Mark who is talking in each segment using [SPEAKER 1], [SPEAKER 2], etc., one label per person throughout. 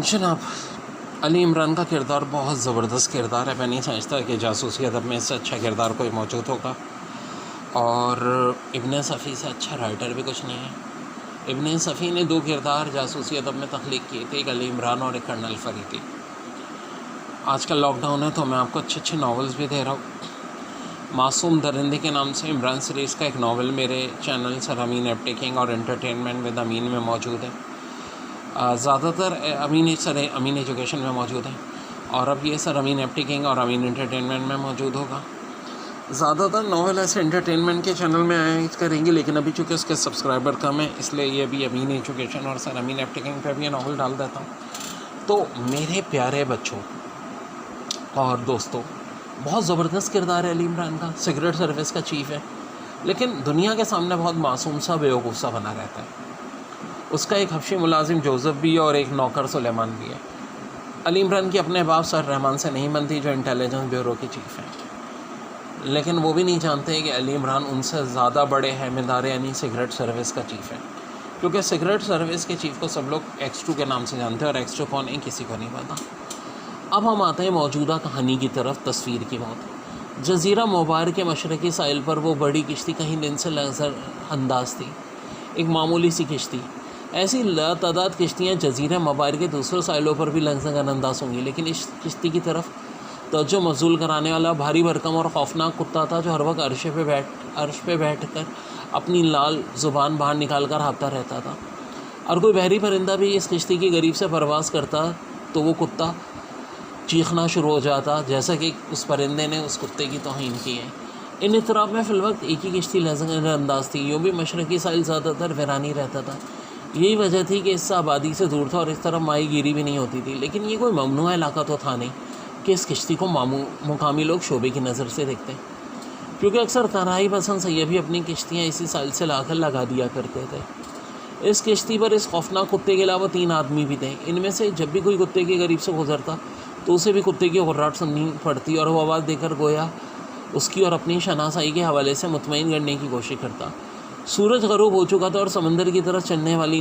[SPEAKER 1] जनाब, अली इमरान का किरदार बहुत ज़बरदस्त किरदार है। मैं नहीं समझता कि जासूसी अदब में इससे अच्छा किरदार कोई मौजूद होगा, और इब्न सफ़ी से अच्छा राइटर भी कुछ नहीं है। इब्न सफ़ी ने 2 किरदार जासूसी अदब में तख्लीक़ किए थे, एक अली इमरान और एक कर्नल फरीदी। आजकल लॉकडाउन है तो मैं आपको अच्छे अच्छे नावल्स भी दे रहा हूँ। मासूम दरिंदे के नाम से इमरान सीरीज़ का एक नावल मेरे चैनल सर अमीन एप्टेकिंग और एंटरटेनमेंट विद अमीन में मौजूद है। ज़्यादातर अमीन एजुकेशन में मौजूद है, और अब ये सर अमीन एप्टेकिंग और अमीन एंटरटेनमेंट में मौजूद होगा। ज़्यादातर नावल ऐसे एंटरटेनमेंट के चैनल में आया करेंगे, लेकिन अभी चूँकि उसके सब्सक्राइबर कम है, इसलिए ये भी अमीन एजुकेशन और सर अमीन एप्टेकिंग पे भी ये नावल डाल देता हूँ। तो मेरे प्यारे बच्चों और दोस्तों, बहुत ज़बरदस्त किरदार है अली इमरान का। सिगरेट सर्विस का चीफ़ है, लेकिन दुनिया के सामने बहुत मासूम सा बेवकूफ़ सा बना रहता है। उसका एक हफ्शी मुलाजिम जोसेफ भी है और एक नौकर सुलेमान भी है। अली इमरान की अपने बाप सर रहमान से नहीं बनती, जो इंटेलिजेंस ब्यूरो की चीफ़ है, लेकिन वो भी नहीं जानते कि अली इमरान उनसे ज़्यादा बड़े हैमिदार यानी सिगरेट सर्विस का चीफ़ है, क्योंकि सिगरेट सर्विस के चीफ़ को सब लोग X2 के नाम से जानते हैं, और X2 कौन है किसी को नहीं पता। अब हम आते हैं मौजूदा कहानी की तरफ। तस्वीर की मौत। जज़ीरा मुबारक के मशरक़ी साहिल पर वो बड़ी किश्ती कहीं दिन से नज़र अंदाज थी, एक मामूली सी किश्ती। ऐसी लातादाद किश्तियाँ जज़ीरा मुबारक के दूसरे साहिलों पर भी नज़र अंदाज होंगी, लेकिन इस किश्ती की तरफ तवज्जो मबज़ूल कराने वाला भारी भरकम और खौफनाक कुत्ता था, जो हर वक्त अर्श पे बैठ कर अपनी लाल ज़ुबान बाहर निकाल कर हाँफता रहता था। और कोई बहरी परिंदा भी इस किश्ती की करीब से परवाज़ करता तो वो कुत्ता चीखना शुरू हो जाता, जैसा कि उस परिंदे ने उस कुत्ते की तौहीन की है। इन इतराब में फ़िलवक्त एक ही किश्ती नज़र अंदाज थी। यूँ भी मशरक़ी साहिल ज़्यादातर वीरानी रहता था। यही वजह थी कि इससे आबादी से दूर था और इस तरफ माही गिरी भी नहीं होती थी। लेकिन ये कोई ममनुआ इलाका तो था नहीं कि इस किश्ती को मुकामी लोग शोबे की नज़र से देखते, क्योंकि अक्सर तन्हाई पसंद सैय्यद भी अपनी किश्तियाँ इसी साहिल से लाकर लगा दिया करते थे। इस किश्ती पर इस खौफनाक कुत्ते के अलावा 3 आदमी भी थे। इनमें से जब भी कोई कुत्ते के करीब से गुजरता तो उसे भी कुत्ते की गुर्राहट सुननी पड़ती, और वो आवाज़ देकर गोया उसकी और अपनी शनासाई के हवाले से मुतमईन करने की कोशिश करता। सूरज गरूब हो चुका था और समंदर की तरफ चलने वाली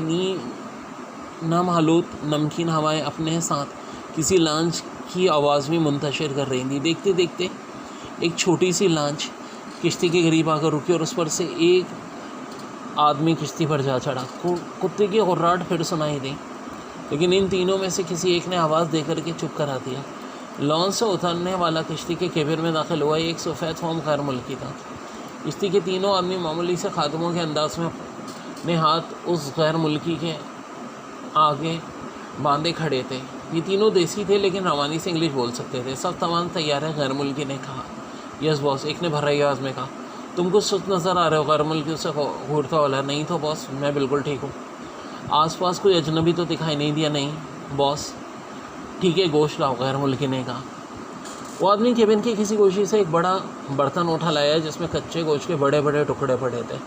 [SPEAKER 1] नामहालूत नमकीन हवाएं अपने साथ किसी लांच की आवाज़ भी मुंतशिर कर रही थी। देखते देखते एक छोटी सी लांच किश्ती के करीब आकर रुकी, और उस पर से एक आदमी किश्ती पर जा चढ़ा। कुत्ते की गुर्राहट फिर सुनाई दी, लेकिन इन तीनों में से किसी एक ने आवाज़ देकर के चुप करा दिया। लॉन्च से उतरने वाला किश्ती के केबिन में दाखिल हुआ एक सफ़ेद फॉर्म गैर मुल्की था। किश्ती के तीनों आदमी मामूली से खादमों के अंदाज में अपने हाथ उस गैर मुल्की के आगे बांधे खड़े थे। ये तीनों देसी थे, लेकिन रवानी से इंग्लिश बोल सकते थे। सब तमाम तैयार है, गैर मुल्की ने कहा। यस बॉस, एक ने भर्राई आवाज़ में कहा। तुम कुछ सुस्त नज़र आ रहे हो, गैर मुल्की उससे घूरता वाला। नहीं तो बॉस, मैं बिल्कुल ठीक हूँ। आसपास कोई अजनबी तो दिखाई नहीं दिया। नहीं बॉस, ठीक है, गोश्त लाओ, गैर मुल्की ने कहा। वो आदमी केबिन की किसी गोशी से एक बड़ा बर्तन उठा लाया, जिसमें कच्चे गोश्त के बड़े बड़े टुकड़े पड़े थे।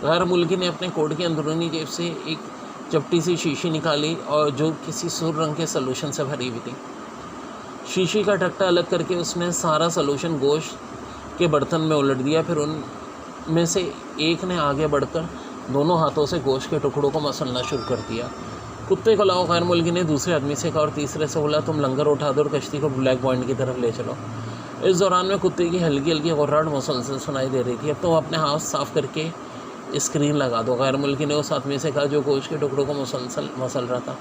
[SPEAKER 1] गैर मुल्की ने अपने कोट की अंदरूनी जेब से एक चपटी सी शीशी निकाली, और जो किसी सुर रंग के सलूशन से भरी हुई थी। शीशी का टकटा अलग करके उसने सारा सलूशन गोश्त के बर्तन में उलट दिया। फिर उनमें से एक ने आगे बढ़कर दोनों हाथों से गोश्त के टुकड़ों को मसलना शुरू कर दिया। कुत्ते को लाओ, गैर मुल्की ने दूसरे आदमी से कहा, और तीसरे से बोला, तुम लंगर उठा दो और कश्ती को ब्लैक पॉइंट की तरफ ले चलो। इस दौरान में कुत्ते की हल्की हल्की गुर्राहट मुसलसल सुनाई दे रही थी। अब तो अपने हाथ साफ करके स्क्रीन लगा दो, गैर मुल्की ने उस आदमी से कहा जो गोश्त के टुकड़ों को मसल रहा था।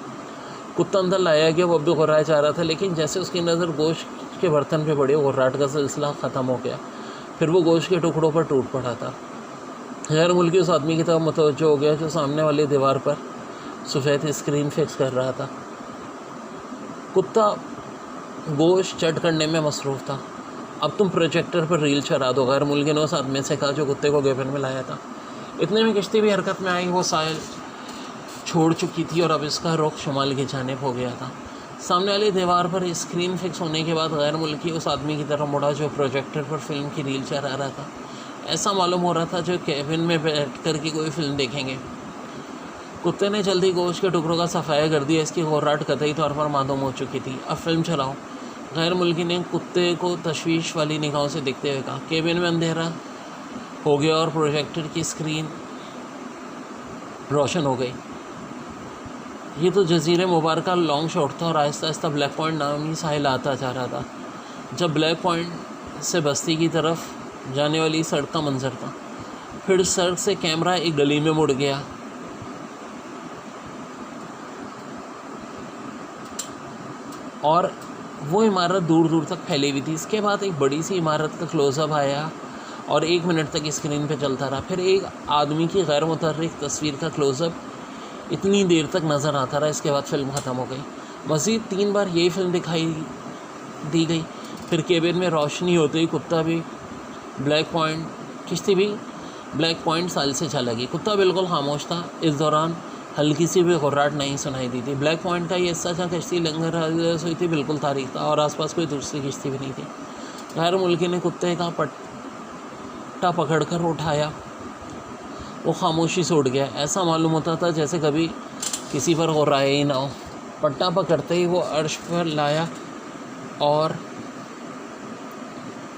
[SPEAKER 1] कुत्ता अंदर लाया गया, वो अब भी गुर्राए जा रहा था, लेकिन जैसे उसकी नज़र गोश्त के बर्तन पर पड़ी, गुर्राहट का सिलसिला ख़त्म हो गया। फिर वो गोश्त के टुकड़ों पर टूट पड़ा था। गैर मुल्की उस आदमी की तरफ मुतवज्जो हो गया, जो सामने वाली दीवार पर सफ़ेद स्क्रीन फिक्स कर रहा था। कुत्ता गोश्त चट करने में मसरूफ़ था। अब तुम प्रोजेक्टर पर रील चला दो, गैर मुल्की ने उस आदमी से कहा जो कुत्ते को केबिन में लाया था। इतने में किश्ती भी हरकत में आई। वो साहिल छोड़ चुकी थी और अब इसका रुख शुमाल की जानिब हो गया था। सामने वाली दीवार पर स्क्रीन फिक्स होने के बाद गैर मुल्की उस आदमी की तरफ मुड़ा, जो प्रोजेक्टर पर फिल्म की रील चला रहा था। ऐसा मालूम हो रहा था जो केबिन में बैठ कर के कोई फिल्म देखेंगे। कुत्ते ने जल्दी गोश्त के टुकड़ों का सफाया कर दिया। इसकी गुर्राहट कतई तौर पर मालूम हो चुकी थी। अब फिल्म चलाओ, गैर मुल्की ने कुत्ते को तशवीश वाली निगाहों से देखते हुए कहा। केबिन में अंधेरा हो गया और प्रोजेक्टर की स्क्रीन रोशन हो गई। ये तो जज़ीरे मुबारक का लॉन्ग शॉट था और आहिस्ता आहिस्ता ब्लैक पॉइंट नामी साहिल आता जा रहा था। जब ब्लैक पॉइंट से बस्ती की तरफ जाने वाली सड़क का मंजर था, फिर सड़क से कैमरा एक गली में मुड़ गया और वो इमारत दूर दूर तक फैली हुई थी। इसके बाद एक बड़ी सी इमारत का क्लोज़अप आया और 1 मिनट तक स्क्रीन पे चलता रहा। फिर एक आदमी की गैर मुतहर्रिक तस्वीर का क्लोज़अप इतनी देर तक नज़र आता रहा। इसके बाद फ़िल्म ख़त्म हो गई। मज़ीद 3 बार यही फ़िल्म दिखाई दी गई। फिर केबिन में रोशनी होते ही कुत्ता भी ब्लैक पॉइंट किश्ती भी ब्लैक पॉइंट साल से चला गई। कुत्ता बिल्कुल खामोश था। इस दौरान हल्की सी भी घुर्राहट नहीं सुनाई दी थी। ब्लैक पॉइंट का ये हिस्सा जहाँ कश्ती लंगर हुई थी बिल्कुल तारीख था और आसपास कोई दूसरी किश्ती भी नहीं थी। गैर मुल्की ने कुत्ते का पट्टा पकड़कर उठाया। वो खामोशी से उड़ गया। ऐसा मालूम होता था जैसे कभी किसी पर गुर्राया ही ना हो। पट्टा पकड़ते ही वो अर्श पर लाया और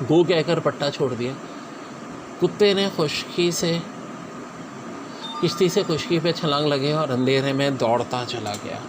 [SPEAKER 1] गो कहकर पट्टा छोड़ दिया। कुत्ते ने किश्ती से खुशकी पे छलांग लगे और अंधेरे में दौड़ता चला गया।